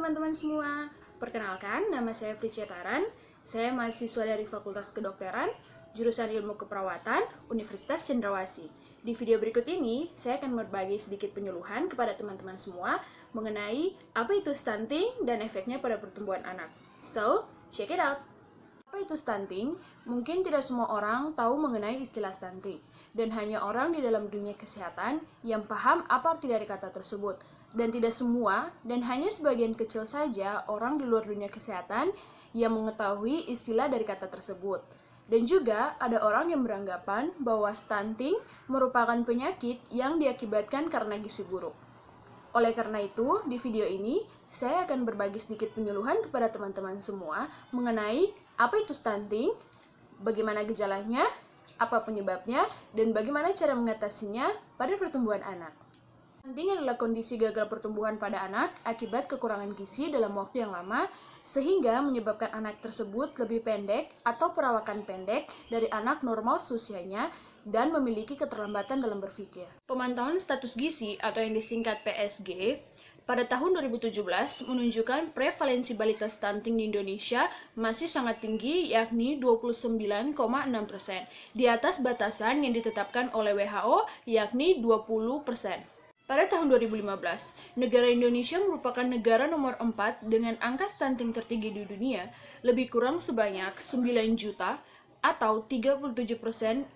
teman-teman semua. Perkenalkan, nama saya Fri Cetaran. Saya mahasiswa dari Fakultas Kedokteran, jurusan Ilmu Keperawatan, Universitas Cendrawasih. Di video berikut ini, saya akan berbagi sedikit penyuluhan kepada teman-teman semua mengenai apa itu stunting dan efeknya pada pertumbuhan anak. So, check it out! Apa itu stunting? Mungkin tidak semua orang tahu mengenai istilah stunting, dan hanya orang di dalam dunia kesehatan yang paham apa arti dari kata tersebut. Dan tidak semua, dan hanya sebagian kecil saja orang di luar dunia kesehatan yang mengetahui istilah dari kata tersebut. Dan juga ada orang yang beranggapan bahwa stunting merupakan penyakit yang diakibatkan karena gizi buruk. Oleh karena itu, di video ini, saya akan berbagi sedikit penyuluhan kepada teman-teman semua mengenai apa itu stunting, bagaimana gejalanya, apa penyebabnya, dan bagaimana cara mengatasinya pada pertumbuhan anak. Stunting adalah kondisi gagal pertumbuhan pada anak akibat kekurangan gizi dalam waktu yang lama, sehingga menyebabkan anak tersebut lebih pendek atau perawakan pendek dari anak normal seusianya dan memiliki keterlambatan dalam berpikir. Pemantauan status gizi atau yang disingkat PSG pada tahun 2017 menunjukkan prevalensi balita stunting di Indonesia masih sangat tinggi, yakni 29,6%, di atas batasan yang ditetapkan oleh WHO, yakni 20%. Pada tahun 2015, negara Indonesia merupakan negara nomor 4 dengan angka stunting tertinggi di dunia, lebih kurang sebanyak 9 juta atau 37%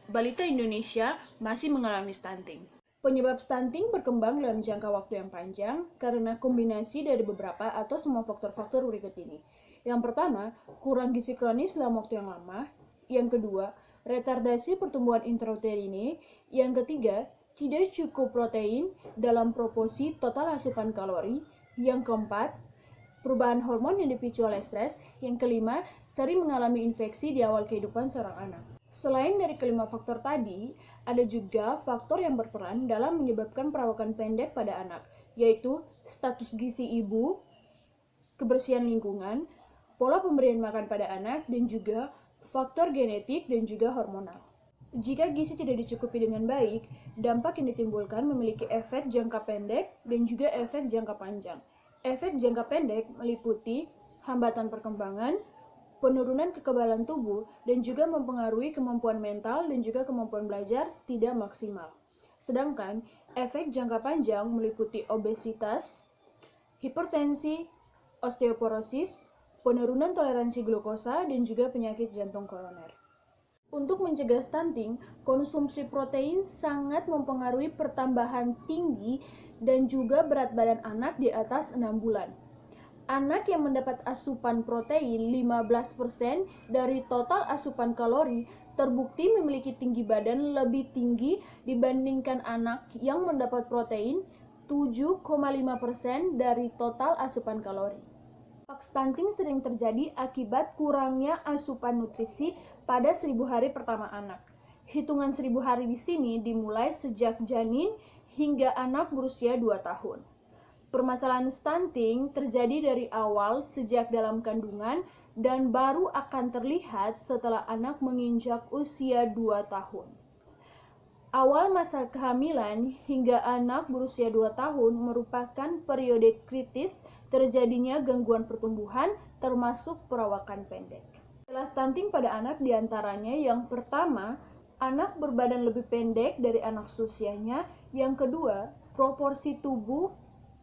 balita Indonesia masih mengalami stunting. Penyebab stunting berkembang dalam jangka waktu yang panjang karena kombinasi dari beberapa atau semua faktor-faktor berikut ini. Yang pertama, kurang gizi kronis dalam waktu yang lama. Yang kedua, retardasi pertumbuhan intrauterine. Yang ketiga, tidak cukup protein dalam proporsi total asupan kalori. Yang keempat, perubahan hormon yang dipicu oleh stres. Yang kelima, sering mengalami infeksi di awal kehidupan seorang anak. Selain dari kelima faktor tadi, ada juga faktor yang berperan dalam menyebabkan perawakan pendek pada anak, yaitu status gizi ibu, kebersihan lingkungan, pola pemberian makan pada anak, dan juga faktor genetik dan juga hormonal. Jika gizi tidak dicukupi dengan baik, dampak yang ditimbulkan memiliki efek jangka pendek dan juga efek jangka panjang. Efek jangka pendek meliputi hambatan perkembangan, penurunan kekebalan tubuh, dan juga mempengaruhi kemampuan mental dan juga kemampuan belajar tidak maksimal. Sedangkan efek jangka panjang meliputi obesitas, hipertensi, osteoporosis, penurunan toleransi glukosa, dan juga penyakit jantung koroner. Untuk mencegah stunting, konsumsi protein sangat mempengaruhi pertambahan tinggi dan juga berat badan anak di atas 6 bulan. Anak yang mendapat asupan protein 15% dari total asupan kalori terbukti memiliki tinggi badan lebih tinggi dibandingkan anak yang mendapat protein 7,5% dari total asupan kalori. Stunting sering terjadi akibat kurangnya asupan nutrisi pada 1000 hari pertama anak. Hitungan 1000 hari di sini dimulai sejak janin hingga anak berusia 2 tahun. Permasalahan stunting terjadi dari awal sejak dalam kandungan dan baru akan terlihat setelah anak menginjak usia 2 tahun. Awal masa kehamilan hingga anak berusia 2 tahun merupakan periode kritis terjadinya gangguan pertumbuhan termasuk perawakan pendek. Setelah stunting pada anak diantaranya yang pertama, anak berbadan lebih pendek dari anak seusianya. Yang kedua, proporsi tubuh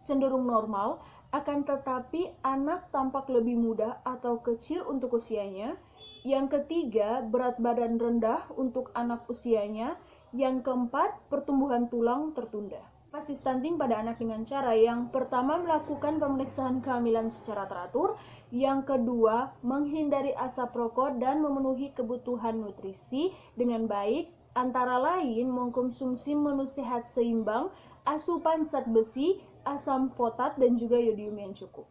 cenderung normal, akan tetapi anak tampak lebih muda atau kecil untuk usianya. Yang ketiga, berat badan rendah untuk anak usianya. Yang keempat, pertumbuhan tulang tertunda. Pasti stunting pada anak dengan cara yang pertama melakukan pemeriksaan kehamilan secara teratur, yang kedua menghindari asap rokok dan memenuhi kebutuhan nutrisi dengan baik, antara lain mengkonsumsi menu sehat seimbang, asupan zat besi, asam folat dan juga yodium yang cukup.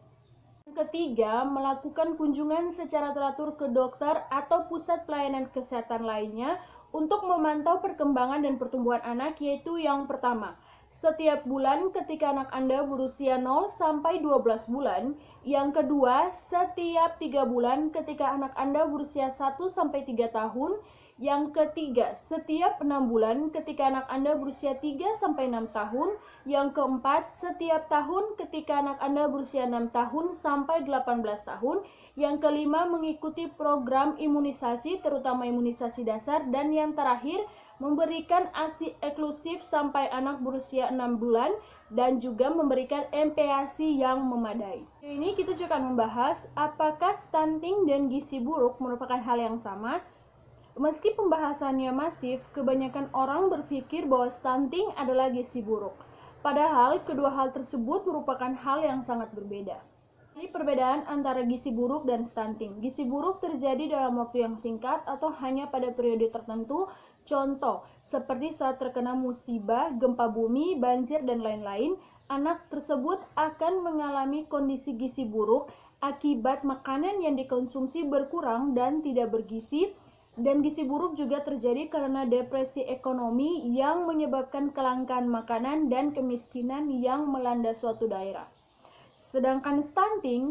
Yang ketiga, melakukan kunjungan secara teratur ke dokter atau pusat pelayanan kesehatan lainnya untuk memantau perkembangan dan pertumbuhan anak, yaitu yang pertama, setiap bulan ketika anak Anda berusia 0 sampai 12 bulan. Yang kedua, setiap 3 bulan ketika anak Anda berusia 1 sampai 3 tahun. Yang ketiga, setiap 6 bulan ketika anak Anda berusia 3-6 tahun. Yang keempat, setiap tahun ketika anak Anda berusia 6 tahun sampai 18 tahun. Yang kelima, mengikuti program imunisasi, terutama imunisasi dasar. Dan yang terakhir, memberikan ASI eksklusif sampai anak berusia 6 bulan dan juga memberikan MPASI yang memadai. Ini kita juga akan membahas apakah stunting dan gizi buruk merupakan hal yang sama. Meski pembahasannya masif, kebanyakan orang berpikir bahwa stunting adalah gizi buruk. Padahal kedua hal tersebut merupakan hal yang sangat berbeda. Ini perbedaan antara gizi buruk dan stunting. Gizi buruk terjadi dalam waktu yang singkat atau hanya pada periode tertentu. Contoh, seperti saat terkena musibah, gempa bumi, banjir, dan lain-lain, anak tersebut akan mengalami kondisi gizi buruk akibat makanan yang dikonsumsi berkurang dan tidak bergizi. Dan gizi buruk juga terjadi karena depresi ekonomi yang menyebabkan kelangkaan makanan dan kemiskinan yang melanda suatu daerah. Sedangkan stunting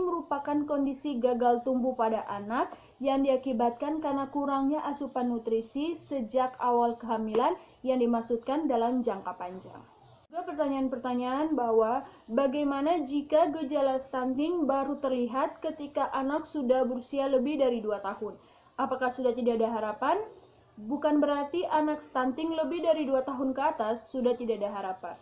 merupakan kondisi gagal tumbuh pada anak yang diakibatkan karena kurangnya asupan nutrisi sejak awal kehamilan yang dimaksudkan dalam jangka panjang. Juga pertanyaan-pertanyaan bahwa bagaimana jika gejala stunting baru terlihat ketika anak sudah berusia lebih dari 2 tahun? Apakah sudah tidak ada harapan? Bukan berarti anak stunting lebih dari 2 tahun ke atas sudah tidak ada harapan.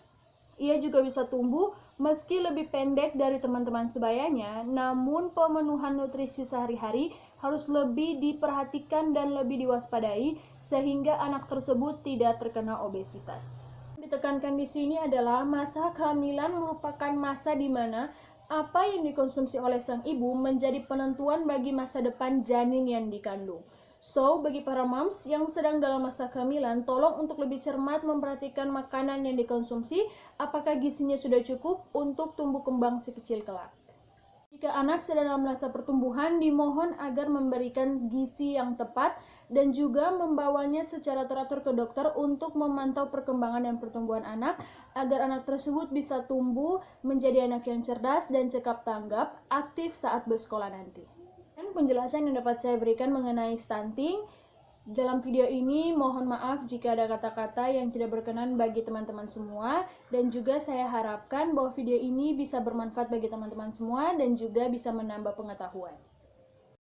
Ia juga bisa tumbuh meski lebih pendek dari teman-teman sebayanya, namun pemenuhan nutrisi sehari-hari harus lebih diperhatikan dan lebih diwaspadai sehingga anak tersebut tidak terkena obesitas. Ditekankan di sini adalah masa kehamilan merupakan masa di mana apa yang dikonsumsi oleh sang ibu menjadi penentuan bagi masa depan janin yang dikandung. So, bagi para moms yang sedang dalam masa kehamilan, tolong untuk lebih cermat memperhatikan makanan yang dikonsumsi, apakah gizinya sudah cukup untuk tumbuh kembang si kecil kelak. Jika anak sedang dalam masa pertumbuhan, dimohon agar memberikan gizi yang tepat dan juga membawanya secara teratur ke dokter untuk memantau perkembangan dan pertumbuhan anak agar anak tersebut bisa tumbuh menjadi anak yang cerdas dan cekap tanggap, aktif saat bersekolah nanti. Dan penjelasan yang dapat saya berikan mengenai stunting dalam video ini, mohon maaf jika ada kata-kata yang tidak berkenan bagi teman-teman semua, dan juga saya harapkan bahwa video ini bisa bermanfaat bagi teman-teman semua dan juga bisa menambah pengetahuan.